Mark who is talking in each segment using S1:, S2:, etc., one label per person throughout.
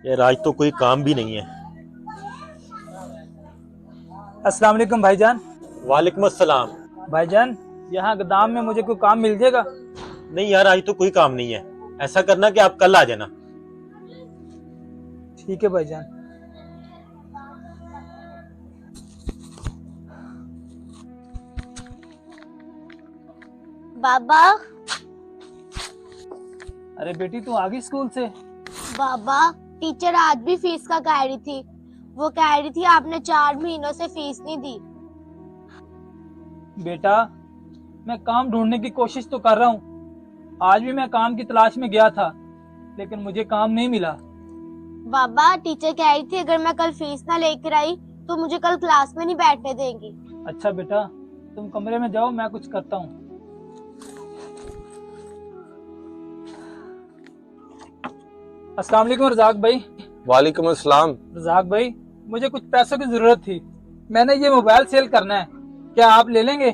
S1: यार आज तो कोई काम भी नहीं है।
S2: अस्सलाम वालेकुम भाईजान।
S1: वालेकुम अस्सलाम।
S2: भाईजान, यहाँ गोदाम में मुझे कोई काम मिल जाएगा?
S1: नहीं यार, आज तो कोई काम नहीं है। ऐसा करना कि आप कल आ जाना।
S2: ठीक है भाईजान।
S3: बाबा।
S2: अरे बेटी, तू आ गई स्कूल से?
S3: बाबा, टीचर आज भी फीस का कह रही थी। वो कह रही थी आपने 4 महीनों से फीस नहीं दी।
S2: बेटा, मैं काम ढूंढने की कोशिश तो कर रहा हूँ। आज भी मैं काम की तलाश में गया था, लेकिन मुझे काम नहीं मिला।
S3: बाबा, टीचर कह रही थी अगर मैं कल फीस ना लेकर आई तो मुझे कल क्लास में नहीं बैठने देंगी।
S2: अच्छा बेटा, तुम कमरे में जाओ, मैं कुछ करता हूँ। अस्सलाम वालेकुम रज़ाक भाई।
S4: वालेकुम अस्सलाम।
S2: रज़ाक भाई, मुझे कुछ पैसों की जरूरत थी। मैंने ये मोबाइल सेल करना है, क्या आप ले लेंगे?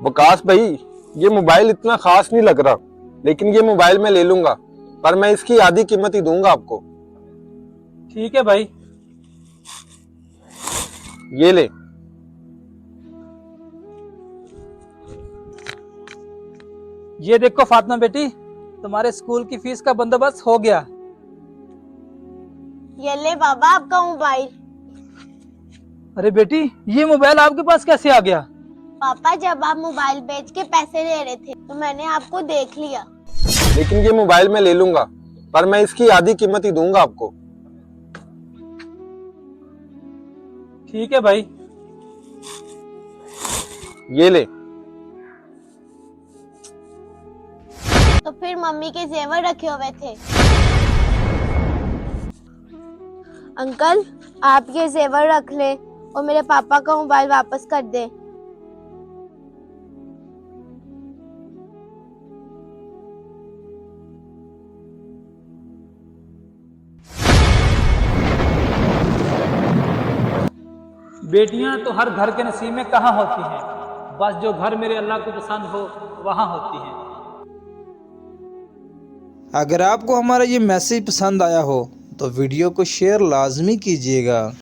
S4: वकास भाई, ये मोबाइल इतना खास नहीं लग रहा, लेकिन ये मोबाइल मैं ले लूंगा, पर मैं इसकी आधी कीमत ही दूंगा आपको।
S2: ठीक है भाई।
S4: ये ले।
S2: ये देखो फातिमा बेटी, तुम्हारे स्कूल की फीस का बंदोबस्त हो गया।
S3: ये ले बाबा आपका मोबाइल।
S2: अरे बेटी, ये मोबाइल आपके पास कैसे आ गया?
S3: पापा, जब आप मोबाइल बेच के पैसे ले रहे थे तो मैंने आपको देख लिया।
S4: लेकिन ये मोबाइल मैं ले लूंगा, पर मैं इसकी आधी कीमत ही दूंगा आपको।
S2: ठीक है भाई।
S4: ये ले।
S3: तो फिर मम्मी के जेवर रखे हुए थे। अंकल, आप ये जेवर रख ले और मेरे पापा का मोबाइल वापस कर दे।
S2: बेटियां तो हर घर के नसीब में कहाँ होती हैं, बस जो घर मेरे अल्लाह को पसंद हो वहां होती हैं।
S5: अगर आपको हमारा ये मैसेज पसंद आया हो तो वीडियो को शेयर लाजमी कीजिएगा।